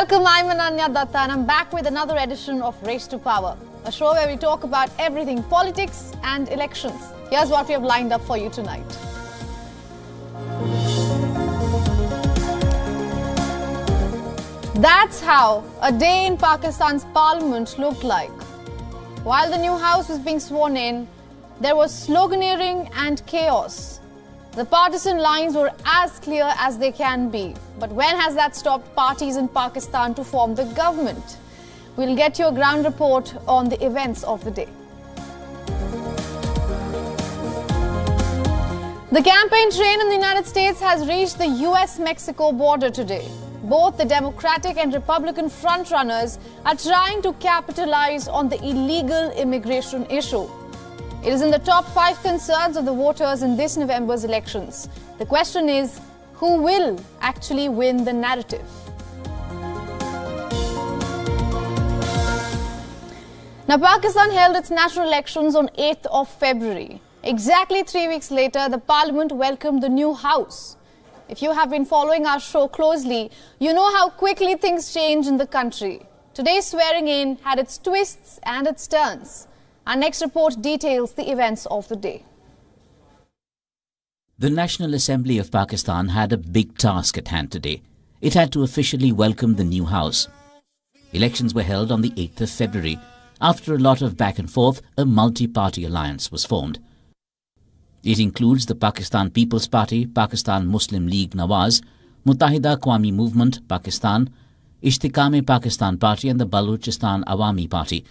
Welcome, I'm Ananya Datta and I'm back with another edition of Race to Power, a show where we talk about everything politics and elections. Here's what we have lined up for you tonight. That's how a day in Pakistan's parliament looked like. While the new house was being sworn in, there was sloganeering and chaos. The partisan lines were as clear as they can be. But when has that stopped parties in Pakistan to form the government? We'll get you a ground report on the events of the day. The campaign train in the United States has reached the US-Mexico border today. Both the Democratic and Republican frontrunners are trying to capitalize on the illegal immigration issue. It is in the top 5 concerns of the voters in this November's elections. The question is, who will actually win the narrative? Now, Pakistan held its national elections on 8th of February. Exactly 3 weeks later, the parliament welcomed the new house. If you have been following our show closely, you know how quickly things change in the country. Today's swearing in had its twists and its turns. Our next report details the events of the day. The National Assembly of Pakistan had a big task at hand today. It had to officially welcome the new house. Elections were held on the 8th of February. After a lot of back and forth, a multi-party alliance was formed. It includes the Pakistan People's Party, Pakistan Muslim League Nawaz, Muttahida Qawami Movement, Pakistan, Ishtiqam-e-Pakistan Party and the Balochistan Awami Party.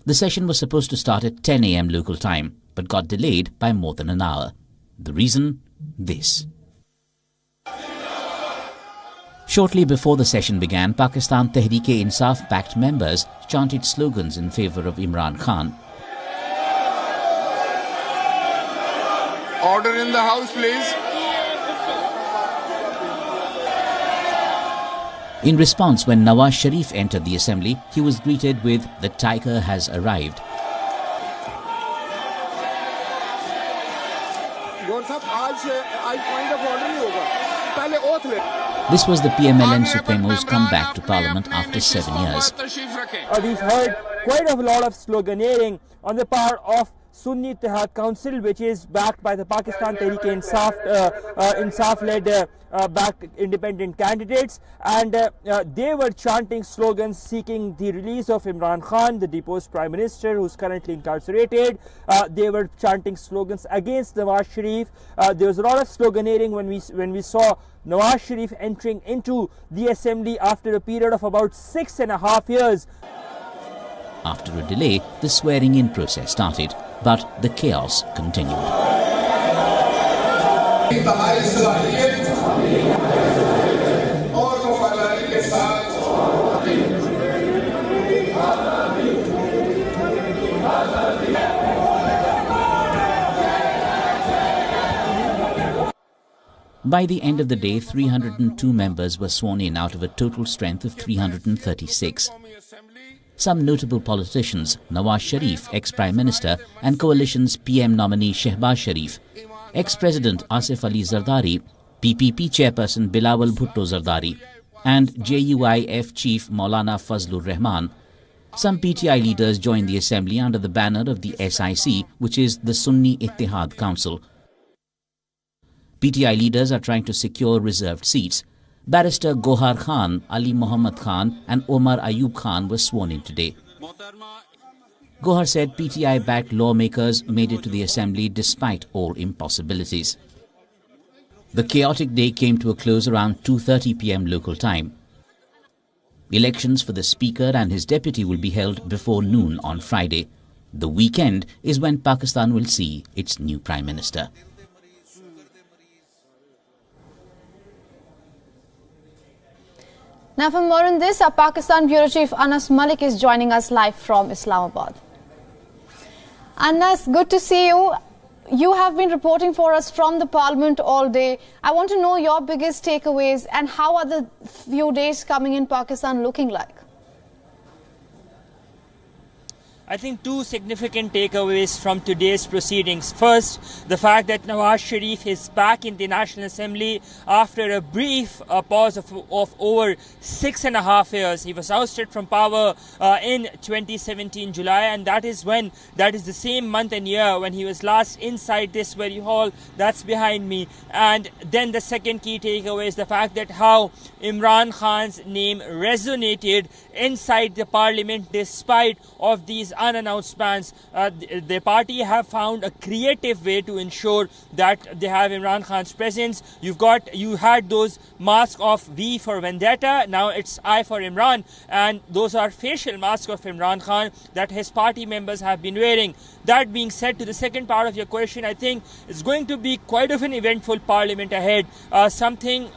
The session was supposed to start at 10 a.m. local time, but got delayed by more than an hour. The reason? This. Shortly before the session began, Pakistan Tehreek-e-Insaf-backed members chanted slogans in favor of Imran Khan. Order in the house, please. In response, when Nawaz Sharif entered the assembly, he was greeted with, "The tiger has arrived." This was the PMLN Supremo's comeback to Parliament after 7 years. We've heard quite a lot of sloganeering on the part of Sunni Ittihad Council, which is backed by the Pakistan Tehreek-e-Insaf-led backed independent candidates, and they were chanting slogans seeking the release of Imran Khan, the deposed Prime Minister who's currently incarcerated. They were chanting slogans against Nawaz Sharif. There was a lot of sloganeering when we saw Nawaz Sharif entering into the assembly after a period of about 6.5 years. After a delay, the swearing-in process started, but the chaos continued. By the end of the day, 302 members were sworn in out of a total strength of 336. Some notable politicians, Nawaz Sharif, ex-Prime Minister, and coalition's PM nominee Shehbaz Sharif, ex-President Asif Ali Zardari, PPP Chairperson Bilawal Bhutto Zardari, and JUIF Chief Maulana Fazlur Rahman. Some PTI leaders joined the assembly under the banner of the SIC, which is the Sunni Ittihad Council. PTI leaders are trying to secure reserved seats. Barrister Gohar Khan, Ali Muhammad Khan and Omar Ayub Khan were sworn in today. Gohar said PTI-backed lawmakers made it to the assembly despite all impossibilities. The chaotic day came to a close around 2:30 p.m. local time. Elections for the Speaker and his deputy will be held before noon on Friday. The weekend is when Pakistan will see its new Prime Minister. Now, for more on this, our Pakistan Bureau Chief Anas Malik is joining us live from Islamabad. Anas, good to see you. You have been reporting for us from the Parliament all day. I want to know your biggest takeaways and how are the few days coming in Pakistan looking like? I think two significant takeaways from today's proceedings. First, the fact that Nawaz Sharif is back in the National Assembly after a brief pause of over 6.5 years. He was ousted from power in 2017 July, and that is the same month and year when he was last inside this very hall that's behind me. And then the second key takeaway is the fact that how Imran Khan's name resonated inside the parliament despite of these unannounced bans. The party have found a creative way to ensure that they have Imran Khan's presence. You had those masks of V for Vendetta, now it's I for Imran, and those are facial masks of Imran Khan that his party members have been wearing. That being said, to the second part of your question, I think it's going to be quite of an eventful parliament ahead. Something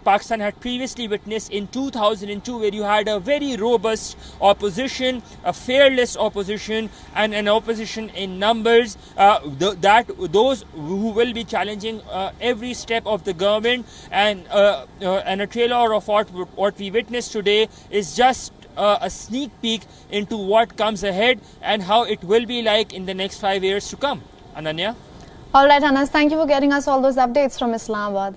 Pakistan had previously witnessed in 2002, where you had a very robust opposition, a fearless opposition, and an opposition in numbers. Those who will be challenging every step of the government, and a trailer of what we witnessed today is just a sneak peek into what comes ahead and how it will be like in the next 5 years to come. Ananya? All right, Anas, thank you for getting us all those updates from Islamabad.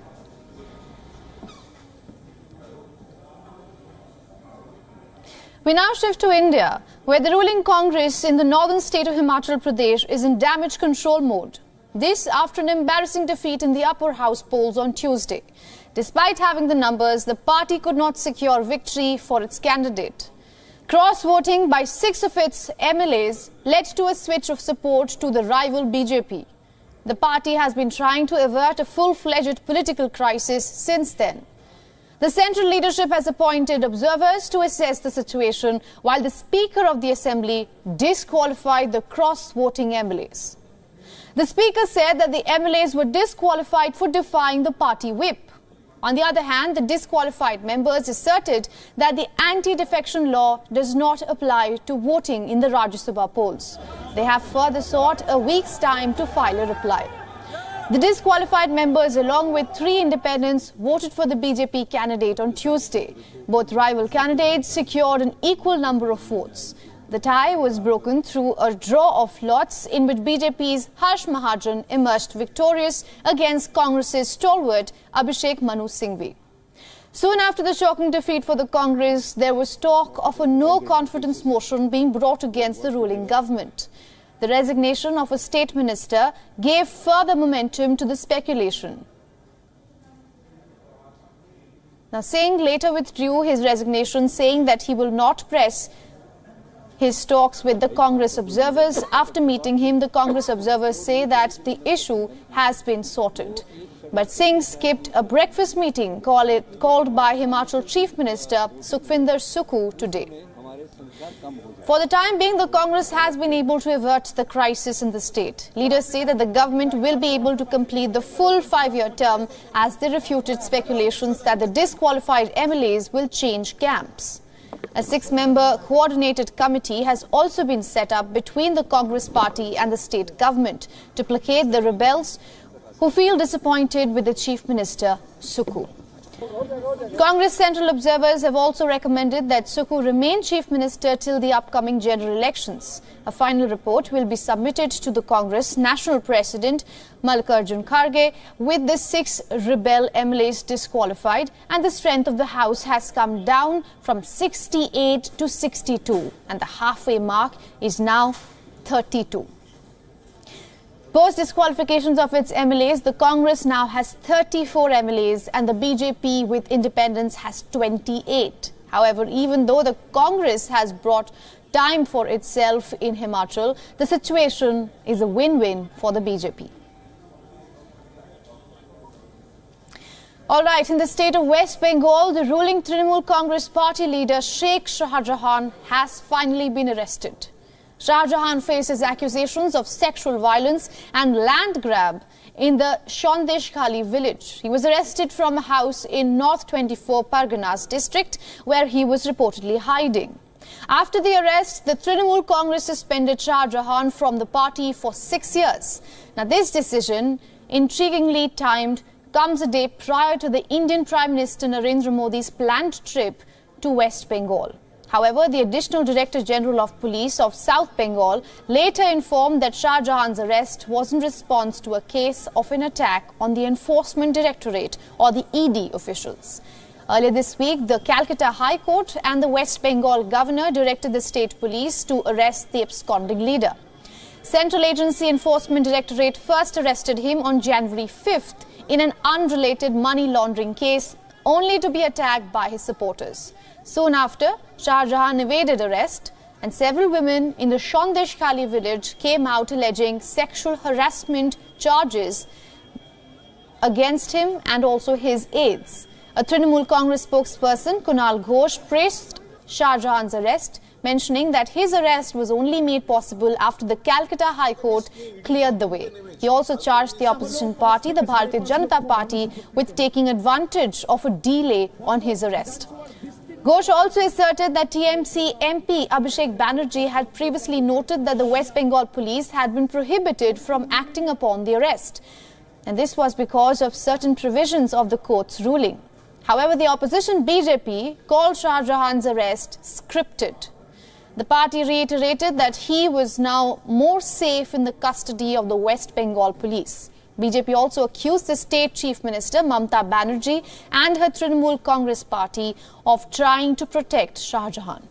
We now shift to India, where the ruling Congress in the northern state of Himachal Pradesh is in damage control mode. This after an embarrassing defeat in the upper house polls on Tuesday. Despite having the numbers, the party could not secure victory for its candidate. Cross-voting by 6 of its MLAs led to a switch of support to the rival BJP. The party has been trying to avert a full-fledged political crisis since then. The central leadership has appointed observers to assess the situation, while the Speaker of the Assembly disqualified the cross-voting MLAs. The Speaker said that the MLAs were disqualified for defying the party whip. On the other hand, the disqualified members asserted that the anti-defection law does not apply to voting in the Rajya Sabha polls. They have further sought a week's time to file a reply. The disqualified members, along with 3 independents, voted for the BJP candidate on Tuesday. Both rival candidates secured an equal number of votes. The tie was broken through a draw of lots in which BJP's Harsh Mahajan emerged victorious against Congress's stalwart Abhishek Manu Singhvi. Soon after the shocking defeat for the Congress, there was talk of a no-confidence motion being brought against the ruling government. The resignation of a state minister gave further momentum to the speculation. Now, Singh later withdrew his resignation, saying that he will not press his talks with the Congress observers. After meeting him, the Congress observers say that the issue has been sorted. But Singh skipped a breakfast meeting called by Himachal Chief Minister Sukhvinder Sukhu today. For the time being, the Congress has been able to avert the crisis in the state. Leaders say that the government will be able to complete the full 5-year term, as they refuted speculations that the disqualified MLAs will change camps. A 6-member coordinated committee has also been set up between the Congress party and the state government to placate the rebels who feel disappointed with the Chief Minister, Sukhu. Congress central observers have also recommended that Sukhu remain Chief Minister till the upcoming general elections. A final report will be submitted to the Congress National President Malik with the 6 rebel MLAs disqualified, and the strength of the House has come down from 68 to 62, and the halfway mark is now 32. Post disqualifications of its MLAs, the Congress now has 34 MLAs and the BJP with independents has 28. However, even though the Congress has brought time for itself in Himachal, the situation is a win-win for the BJP. All right, in the state of West Bengal, the ruling Trinamool Congress party leader Sheikh Shah Jahan has finally been arrested. Shah Jahan faces accusations of sexual violence and land grab in the Shandesh Khali village. He was arrested from a house in North 24 Parganas district, where he was reportedly hiding. After the arrest, the Trinamool Congress suspended Shah Jahan from the party for 6 years. Now, this decision, intriguingly timed, comes a day prior to the Indian Prime Minister Narendra Modi's planned trip to West Bengal. However, the Additional Director General of Police of South Bengal later informed that Shah Jahan's arrest was in response to a case of an attack on the Enforcement Directorate or the ED officials. Earlier this week, the Calcutta High Court and the West Bengal Governor directed the state police to arrest the absconding leader. Central Agency Enforcement Directorate first arrested him on January 5th in an unrelated money laundering case, only to be attacked by his supporters. Soon after, Shah Jahan evaded arrest, and several women in the Sandesh Khali village came out alleging sexual harassment charges against him and also his aides. A Trinamool Congress spokesperson, Kunal Ghosh, praised Shah Jahan's arrest, mentioning that his arrest was only made possible after the Calcutta High Court cleared the way. He also charged the opposition party, the Bharatiya Janata Party, with taking advantage of a delay on his arrest. Ghosh also asserted that TMC MP Abhishek Banerjee had previously noted that the West Bengal police had been prohibited from acting upon the arrest, and this was because of certain provisions of the court's ruling. However, the opposition BJP called Shah Jahan's arrest scripted. The party reiterated that he was now more safe in the custody of the West Bengal police. BJP also accused the state chief minister Mamata Banerjee and her Trinamool Congress party of trying to protect Shah Jahan.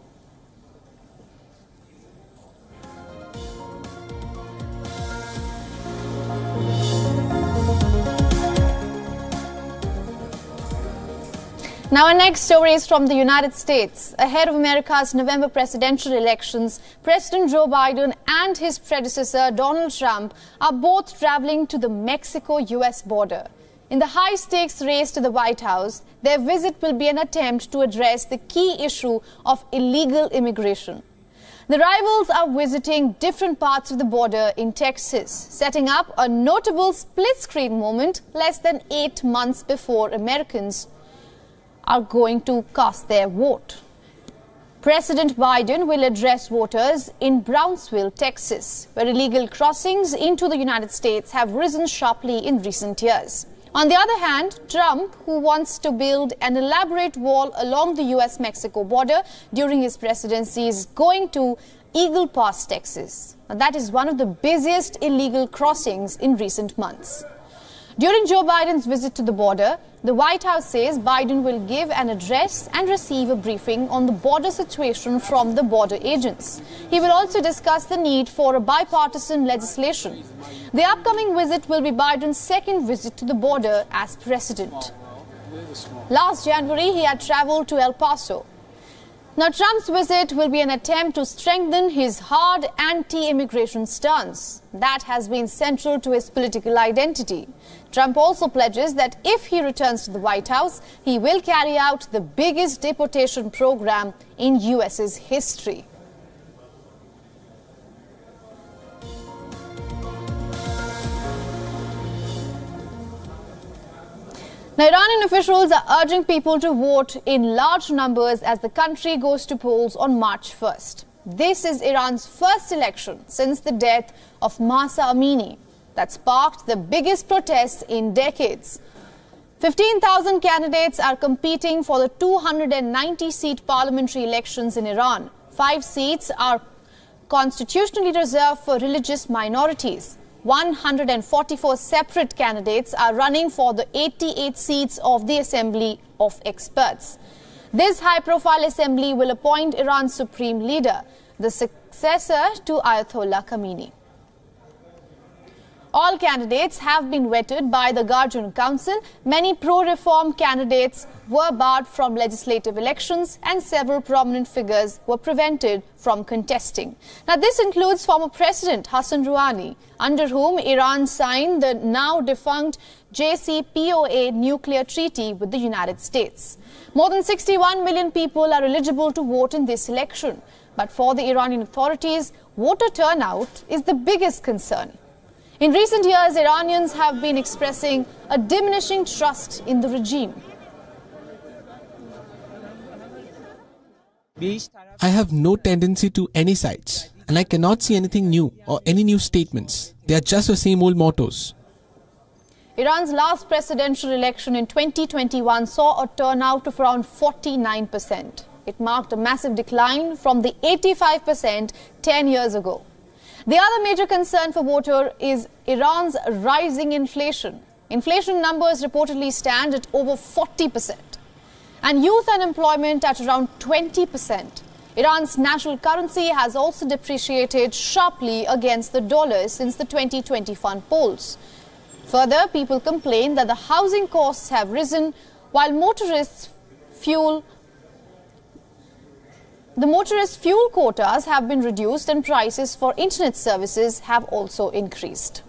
Now our next story is from the United States. Ahead of America's November presidential elections, President Joe Biden and his predecessor Donald Trump are both traveling to the Mexico-US border. In the high-stakes race to the White House, their visit will be an attempt to address the key issue of illegal immigration. The rivals are visiting different parts of the border in Texas, setting up a notable split-screen moment less than 8 months before Americans are going to cast their vote. President Biden will address voters in Brownsville, Texas, where illegal crossings into the United States have risen sharply in recent years. On the other hand, Trump, who wants to build an elaborate wall along the US-Mexico border during his presidency, is going to Eagle Pass, Texas. Now, that is one of the busiest illegal crossings in recent months. During Joe Biden's visit to the border, the White House says Biden will give an address and receive a briefing on the border situation from the border agents. He will also discuss the need for a bipartisan legislation. The upcoming visit will be Biden's second visit to the border as president. Last January, he had traveled to El Paso. Now, Trump's visit will be an attempt to strengthen his hard anti-immigration stance. That has been central to his political identity. Trump also pledges that if he returns to the White House, he will carry out the biggest deportation program in US's history. Now, Iranian officials are urging people to vote in large numbers as the country goes to polls on March 1st. This is Iran's first election since the death of Mahsa Amini that sparked the biggest protests in decades. 15,000 candidates are competing for the 290-seat parliamentary elections in Iran. 5 seats are constitutionally reserved for religious minorities. 144 separate candidates are running for the 88 seats of the Assembly of Experts. This high-profile assembly will appoint Iran's supreme leader, the successor to Ayatollah Khamenei. All candidates have been vetted by the Guardian Council. Many pro-reform candidates were barred from legislative elections and several prominent figures were prevented from contesting. Now, this includes former President Hassan Rouhani, under whom Iran signed the now defunct JCPOA nuclear treaty with the United States. More than 61 million people are eligible to vote in this election. But for the Iranian authorities, voter turnout is the biggest concern. In recent years, Iranians have been expressing a diminishing trust in the regime. I have no tendency to any sides, and I cannot see anything new or any new statements. They are just the same old mottos. Iran's last presidential election in 2021 saw a turnout of around 49%. It marked a massive decline from the 85% 10 years ago. The other major concern for voters is Iran's rising inflation. Inflation numbers reportedly stand at over 40%. And youth unemployment at around 20%. Iran's national currency has also depreciated sharply against the dollar since the 2020 fund polls. Further, people complain that the housing costs have risen while motorist fuel quotas have been reduced and prices for internet services have also increased.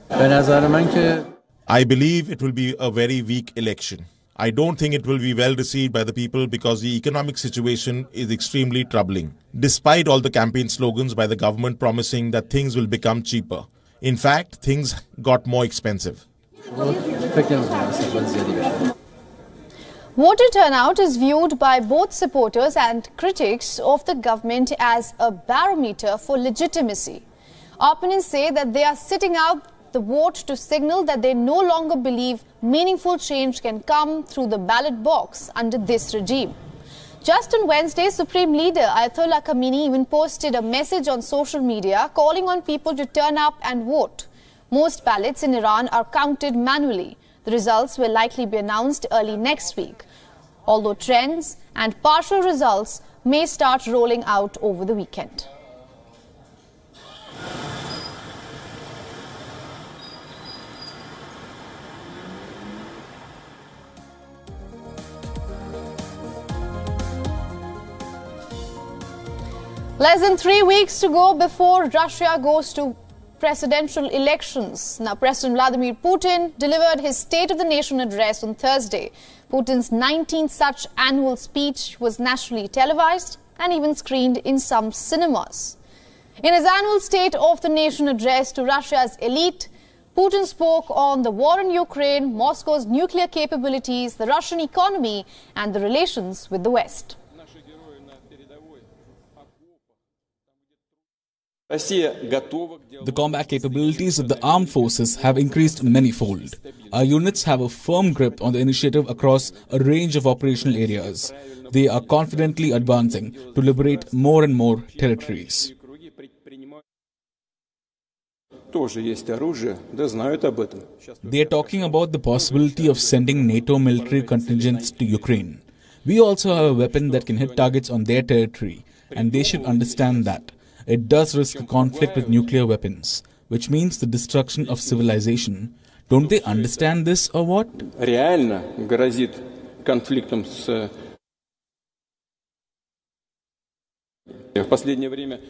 I believe it will be a very weak election. I don't think it will be well received by the people because the economic situation is extremely troubling, despite all the campaign slogans by the government promising that things will become cheaper. In fact, things got more expensive. Voter turnout is viewed by both supporters and critics of the government as a barometer for legitimacy. Opponents say that they are sitting out the vote to signal that they no longer believe meaningful change can come through the ballot box under this regime. Just on Wednesday, Supreme Leader Ayatollah Khamenei even posted a message on social media calling on people to turn up and vote. Most ballots in Iran are counted manually. The results will likely be announced early next week, although trends and partial results may start rolling out over the weekend. Less than 3 weeks to go before Russia goes to presidential elections. Now, President Vladimir Putin delivered his State of the Nation address on Thursday. Putin's 19th such annual speech was nationally televised and even screened in some cinemas. In his annual State of the Nation address to Russia's elite, Putin spoke on the war in Ukraine, Moscow's nuclear capabilities, the Russian economy, and the relations with the West. The combat capabilities of the armed forces have increased many-fold. Our units have a firm grip on the initiative across a range of operational areas. They are confidently advancing to liberate more and more territories. They are talking about the possibility of sending NATO military contingents to Ukraine. We also have a weapon that can hit targets on their territory, and they should understand that. It does risk a conflict with nuclear weapons, which means the destruction of civilization. Don't they understand this or what?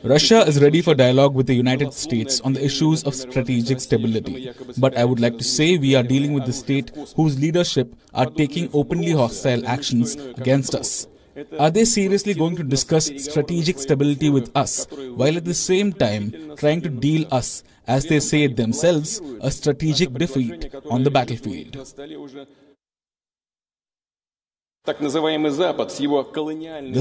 Russia is ready for dialogue with the United States on the issues of strategic stability. But I would like to say we are dealing with the state whose leadership are taking openly hostile actions against us. Are they seriously going to discuss strategic stability with us, while at the same time trying to deal us, as they say it themselves, a strategic defeat on the battlefield? The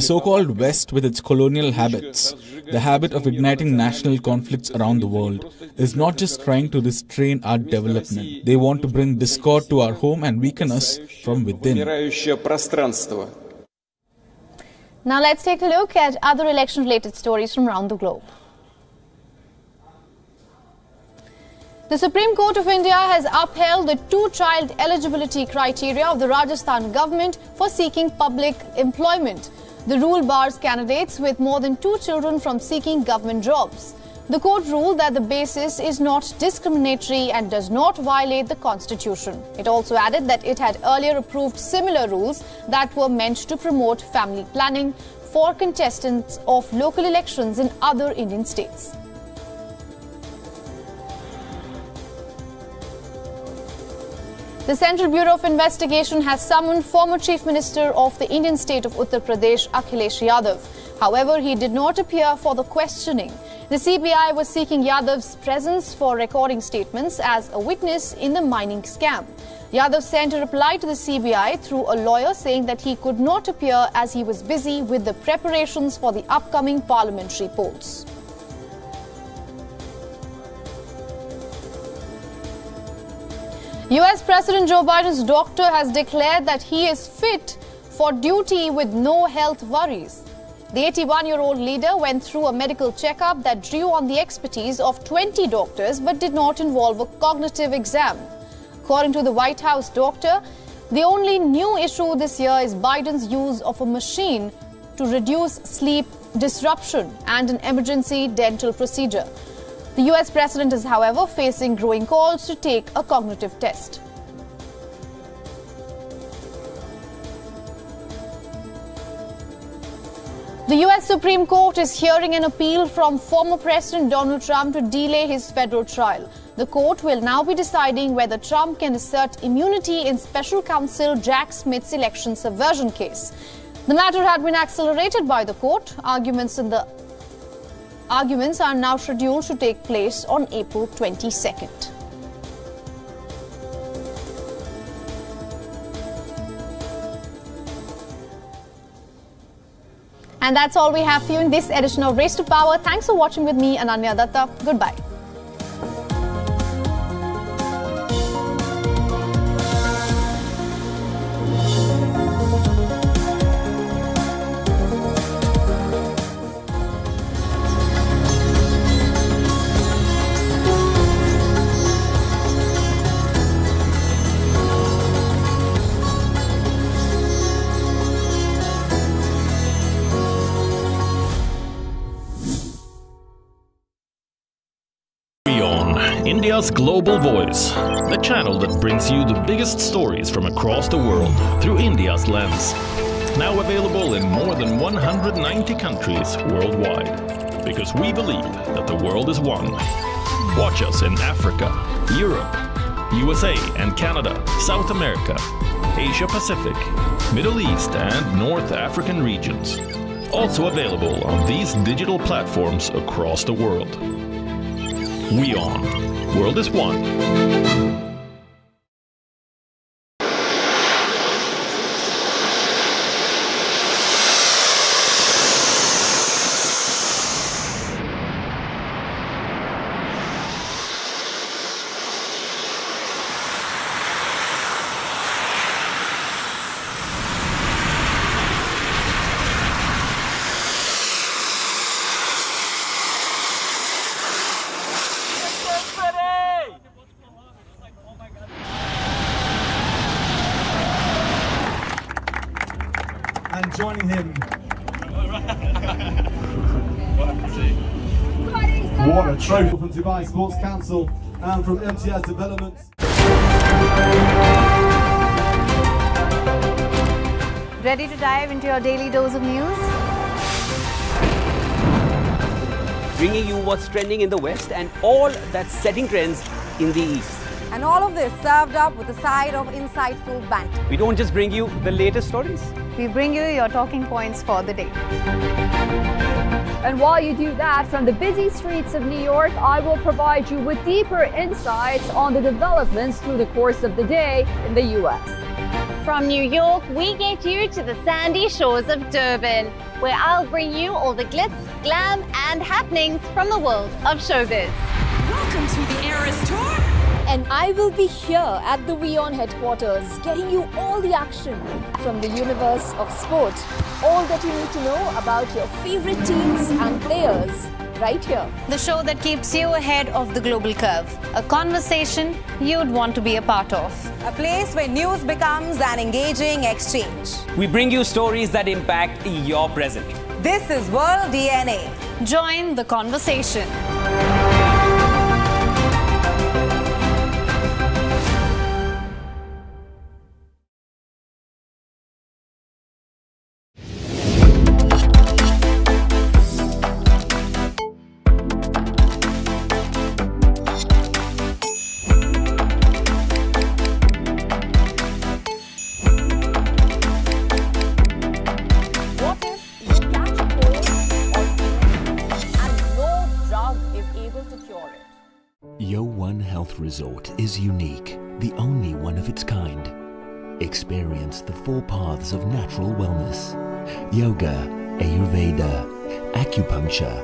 so-called West, with its colonial habits, the habit of igniting national conflicts around the world, is not just trying to restrain our development. They want to bring discord to our home and weaken us from within. Now let's take a look at other election-related stories from around the globe. The Supreme Court of India has upheld the two-child eligibility criteria of the Rajasthan government for seeking public employment. The rule bars candidates with more than 2 children from seeking government jobs. The court ruled that the basis is not discriminatory and does not violate the constitution. It also added that it had earlier approved similar rules that were meant to promote family planning for contestants of local elections in other Indian states. The Central Bureau of Investigation has summoned former Chief Minister of the Indian state of Uttar Pradesh, Akhilesh Yadav. However, he did not appear for the questioning. The CBI was seeking Yadav's presence for recording statements as a witness in the mining scam. Yadav sent a reply to the CBI through a lawyer saying that he could not appear as he was busy with the preparations for the upcoming parliamentary polls. US President Joe Biden's doctor has declared that he is fit for duty with no health worries. The 81-year-old leader went through a medical checkup that drew on the expertise of 20 doctors but did not involve a cognitive exam. According to the White House doctor, the only new issue this year is Biden's use of a machine to reduce sleep disruption and an emergency dental procedure. The US president is, however, facing growing calls to take a cognitive test. The US Supreme Court is hearing an appeal from former President Donald Trump to delay his federal trial. The court will now be deciding whether Trump can assert immunity in special counsel Jack Smith's election subversion case. The matter had been accelerated by the court. Arguments are now scheduled to take place on April 22nd. And that's all we have for you in this edition of Race to Power. Thanks for watching with me, Ananya Datta. Goodbye. India's Global Voice, the channel that brings you the biggest stories from across the world through India's lens. Now available in more than 190 countries worldwide. Because we believe that the world is one. Watch us in Africa, Europe, USA and Canada, South America, Asia Pacific, Middle East and North African regions. Also available on these digital platforms across the world. WION. World is one. And joining him, what a trophy from Dubai Sports Council and from MTS Development. Ready to dive into your daily dose of news? Bringing you what's trending in the West and all that's setting trends in the East. And all of this served up with a side of insightful banter. We don't just bring you the latest stories. We bring you your talking points for the day. And while you do that, from the busy streets of New York, I will provide you with deeper insights on the developments through the course of the day in the US. From New York, we get you to the sandy shores of Durban, where I'll bring you all the glitz, glam and happenings from the world of showbiz. Welcome to the Eras Tour. And I will be here at the WION headquarters, getting you all the action from the universe of sport. All that you need to know about your favorite teams and players, right here. The show that keeps you ahead of the global curve. A conversation you'd want to be a part of. A place where news becomes an engaging exchange. We bring you stories that impact your present. This is World DNA. Join the conversation. WION Health Resort is unique, the only one of its kind. Experience the 4 paths of natural wellness: yoga, Ayurveda, acupuncture,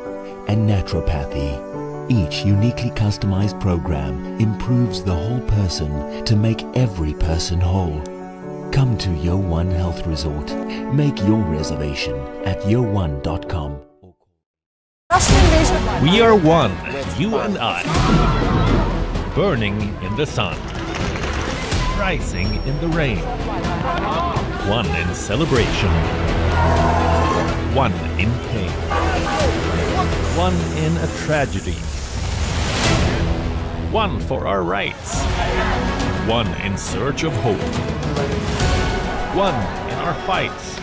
and naturopathy. Each uniquely customized program improves the whole person to make every person whole. Come to WION Health Resort. Make your reservation at WION.com. We are one, you and I. Burning in the sun. Rising in the rain. One in celebration. One in pain. One in a tragedy. One for our rights. One in search of hope. One in our fights.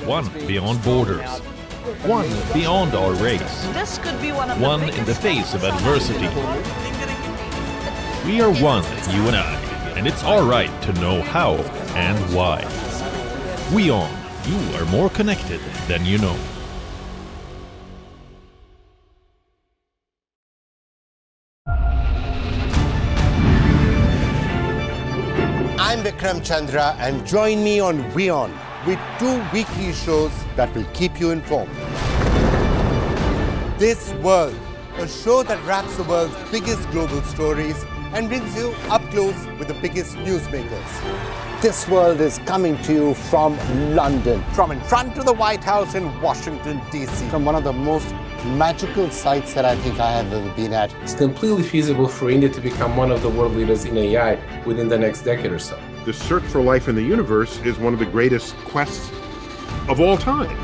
One beyond borders. One beyond our race. This could be one of One in the face of adversity. We are one, you and I, and it's our right to know how and why. WION, you are more connected than you know. I'm Vikram Chandra and join me on WION with 2 weekly shows that will keep you informed. This World, a show that wraps the world's biggest global stories and brings you up close with the biggest newsmakers. This World is coming to you from London, from in front of the White House in Washington, D.C. From one of the most magical sites that I think I have ever been at. It's completely feasible for India to become one of the world leaders in AI within the next decade or so. The search for life in the universe is one of the greatest quests of all time.